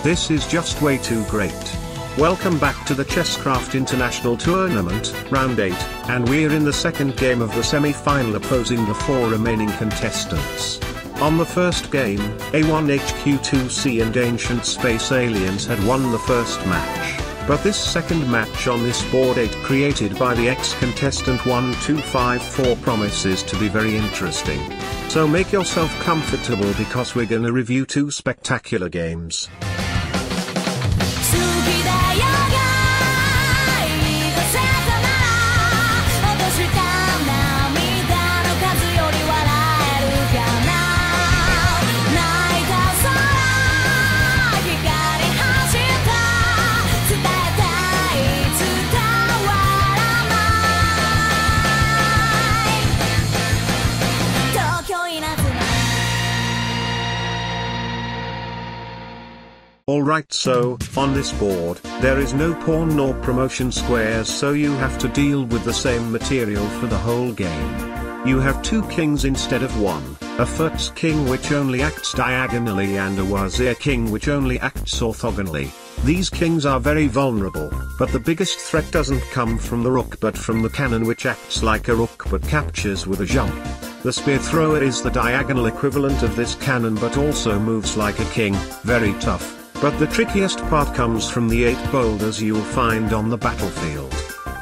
This is just way too great. Welcome back to the Chesscraft International Tournament, Round 8, and we're in the second game of the semi-final opposing the 4 remaining contestants. On the first game, A1HQ2C and Ancient Space Aliens had won the first match, but this second match on this board 8 created by the ex-contestant 1254 promises to be very interesting. So make yourself comfortable because we're gonna review 2 spectacular games. Alright, so, on this board, there is no pawn nor promotion squares, so you have to deal with the same material for the whole game. You have 2 kings instead of 1, a Furt's king which only acts diagonally and a Wazir king which only acts orthogonally. These kings are very vulnerable, but the biggest threat doesn't come from the rook but from the cannon which acts like a rook but captures with a jump. The spear thrower is the diagonal equivalent of this cannon but also moves like a king, very tough. But the trickiest part comes from the 8 boulders you'll find on the battlefield.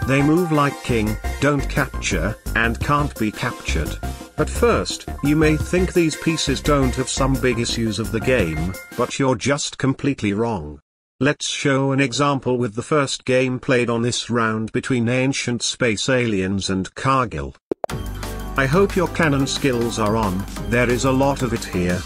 They move like king, don't capture, and can't be captured. At first, you may think these pieces don't have some big issues of the game, but you're just completely wrong. Let's show an example with the first game played on this round between Ancient Space Aliens and Cargill. I hope your cannon skills are on, there is a lot of it here.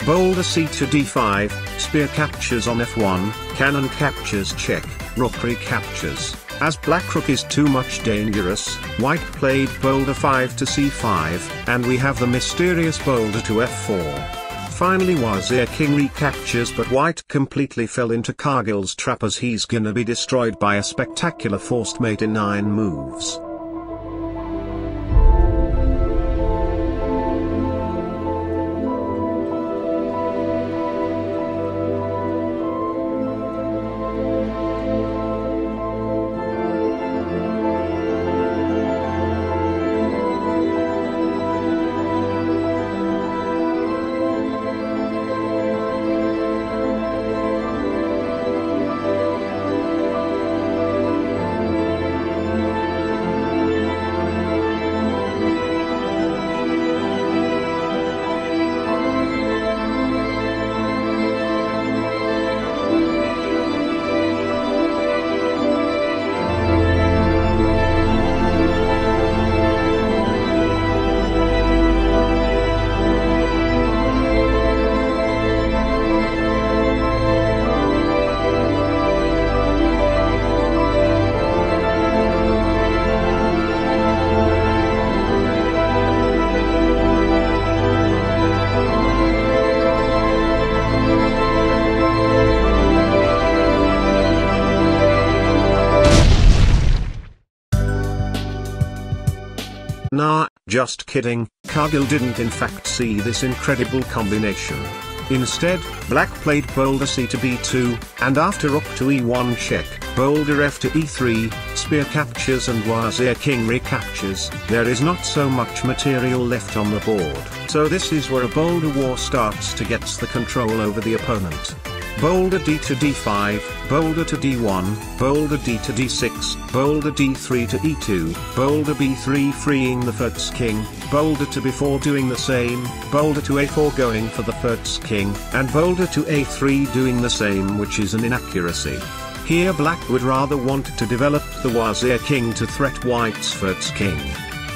Boulder c to d5, spear captures on f1, cannon captures check, rook recaptures. As black rook is too much dangerous, white played boulder 5 to c5, and we have the mysterious boulder to f4. Finally Wazir king recaptures, but white completely fell into Cargill's trap as he's gonna be destroyed by a spectacular forced mate in 9 moves. Nah, just kidding, Cargill didn't in fact see this incredible combination. Instead, black played boulder c to b2, and after rook to e1 check, boulder f to e3, spear captures and Wazir king recaptures. There is not so much material left on the board, so this is where a boulder war starts to get the control over the opponent. Boulder d to d5, boulder to d1, boulder d to d6, boulder d3 to e2, boulder b3 freeing the Furt's king, boulder to b4 doing the same, boulder to a4 going for the Furt's king, and boulder to a3 doing the same, which is an inaccuracy. Here black would rather want to develop the Wazir king to threat white's Furt's king.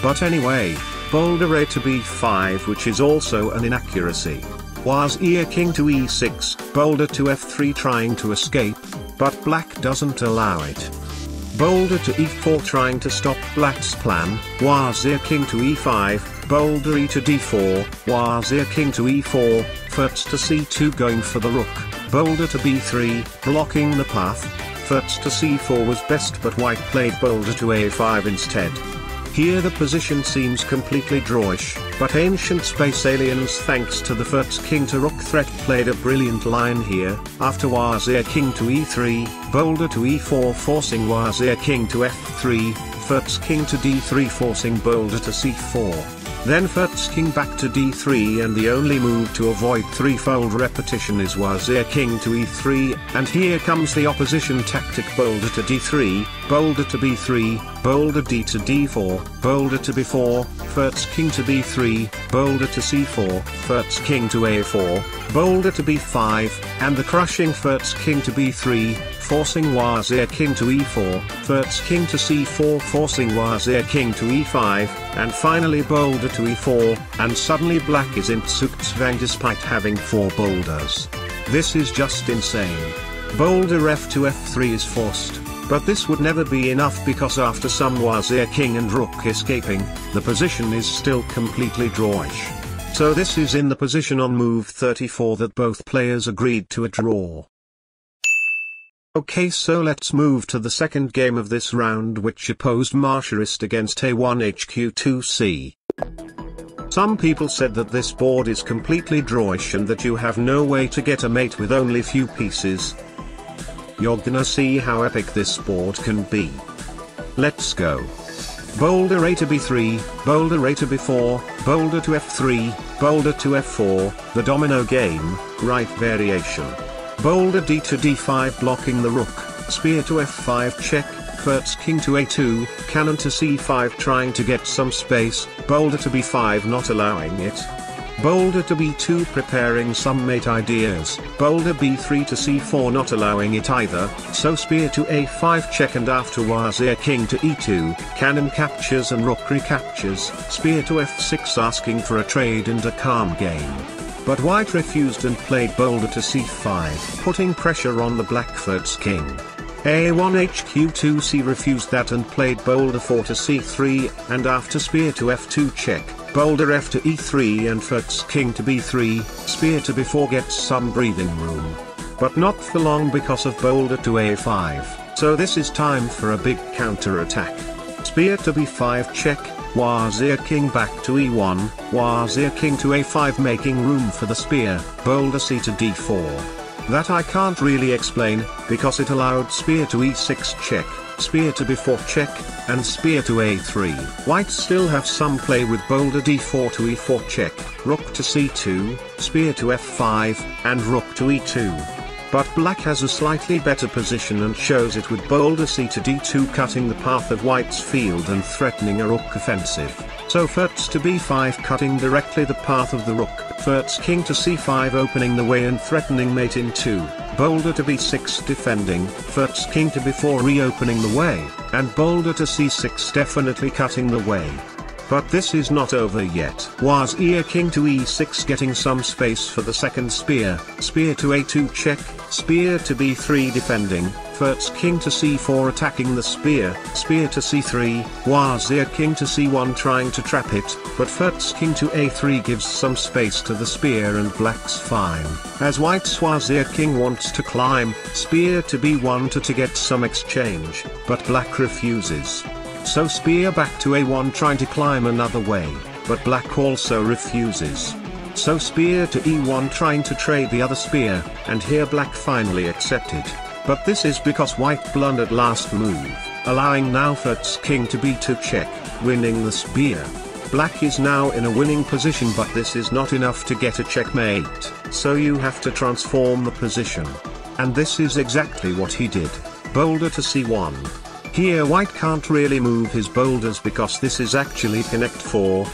But anyway, boulder a to b5, which is also an inaccuracy. Wazir king to e6, boulder to f3 trying to escape, but black doesn't allow it. Boulder to e4 trying to stop black's plan, Wazir king to e5, boulder e to d4, Wazir king to e4, Furt's to c2 going for the rook, boulder to b3, blocking the path. Furt's to c4 was best, but white played boulder to a5 instead. Here the position seems completely drawish, but ancient space aliens thanks to the first king to rook threat played a brilliant line here, after Wazir king to e3, boulder to e4 forcing Wazir king to f3, first king to d3 forcing boulder to c4. Then first king back to d3 and the only move to avoid threefold repetition is Wazir king to e3, and here comes the opposition tactic boulder to d3, boulder to b3, boulder d to d4, boulder to b4, first king to b3, boulder to c4, first king to a4, boulder to b5, and the crushing first king to b3, forcing Wazir king to e4, first king to c4 forcing Wazir king to e5, and finally boulder to e4, and suddenly black is in Zugzwang despite having 4 boulders. This is just insane. Boulder f to f3 is forced, but this would never be enough because after some Wazir king and rook escaping, the position is still completely drawish. So this is in the position on move 34 that both players agreed to a draw. Okay, so let's move to the second game of this round, which opposed Martiarist against A1HQ2C. Some people said that this board is completely drawish and that you have no way to get a mate with only few pieces. You're gonna see how epic this board can be. Let's go. Boulder A to B3, boulder A to B4, boulder to F3, boulder to F4, the domino game, right variation. Boulder D to D5 blocking the rook, spear to F5 check, first king to A2, cannon to C5 trying to get some space, boulder to B5 not allowing it. Boulder to B2 preparing some mate ideas, boulder B3 to C4 not allowing it either, so spear to A5 check and after Wazir king to E2, cannon captures and rook recaptures, spear to F6 asking for a trade and a calm game. But white refused and played boulder to c5, putting pressure on the black first king. A1HQ2C refused that and played boulder 4 to c3, and after spear to f2 check, boulder f to e3 and first king to b3, spear to b4 gets some breathing room. But not for long because of boulder to a5, so this is time for a big counter-attack. Spear to b5 check, Wazir king back to e1, Wazir king to a5 making room for the spear, boulder c to d4. That I can't really explain, because it allowed spear to e6 check, spear to b4 check, and spear to a3. White still have some play with boulder d4 to e4 check, rook to c2, spear to f5, and rook to e2. But black has a slightly better position and shows it with boulder c to d2 cutting the path of white's field and threatening a rook offensive. So first to b5 cutting directly the path of the rook, first king to c5 opening the way and threatening mate in 2, boulder to b6 defending, first king to b4 reopening the way, and boulder to c6 definitely cutting the way. But this is not over yet. Wazir king to e6 getting some space for the second spear, spear to a2 check, spear to b3 defending, first king to c4 attacking the spear, spear to c3, Wazir king to c1 trying to trap it, but first king to a3 gives some space to the spear and black's fine. As white's Wazir king wants to climb, spear to b1 to get some exchange, but black refuses. So spear back to a1 trying to climb another way, but black also refuses. So spear to e1 trying to trade the other spear, and here black finally accepted. But this is because white blundered last move, allowing now first king to b2 check, winning the spear. Black is now in a winning position, but this is not enough to get a checkmate, so you have to transform the position. And this is exactly what he did. Boulder to c1. Here white can't really move his boulders because this is actually connect 4.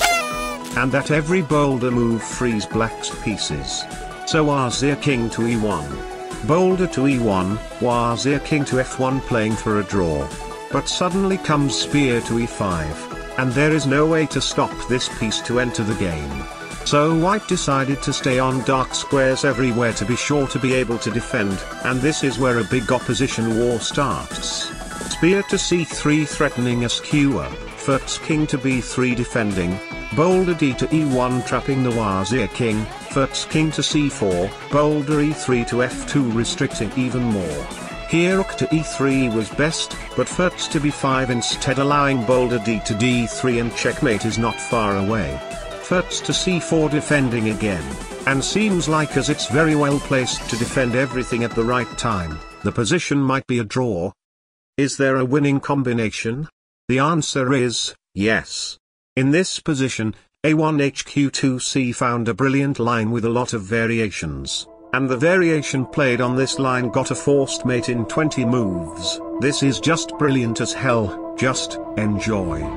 And that every boulder move frees black's pieces. So Wazir king to e1. Boulder to e1, Wazir king to f1 playing for a draw. But suddenly comes spear to e5. And there is no way to stop this piece to enter the game. So white decided to stay on dark squares everywhere to be sure to be able to defend, and this is where a big opposition war starts. Spear to c3 threatening a skewer, first king to b3 defending, boulder d to e1 trapping the Wazir king, first king to c4, boulder e3 to f2 restricting even more. Here rook to e3 was best, but Fertz to b5 instead, allowing boulder d to d3, and checkmate is not far away. Fertz to c4 defending again, and seems like as it's very well placed to defend everything at the right time. The position might be a draw. Is there a winning combination? The answer is yes. In this position, a1 hq2c found a brilliant line with a lot of variations. And the variation played on this line got a forced mate in 20 moves. This is just brilliant as hell, just enjoy.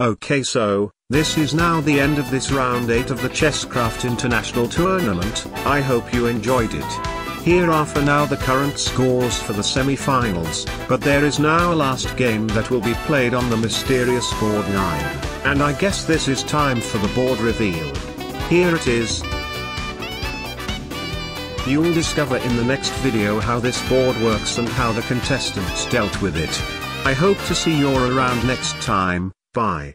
Okay, so this is now the end of this round 8 of the Chesscraft International Tournament. I hope you enjoyed it. Here are for now the current scores for the semi-finals, but there is now a last game that will be played on the mysterious board 9, and I guess this is time for the board reveal. Here it is. You'll discover in the next video how this board works and how the contestants dealt with it. I hope to see you around next time. Bye.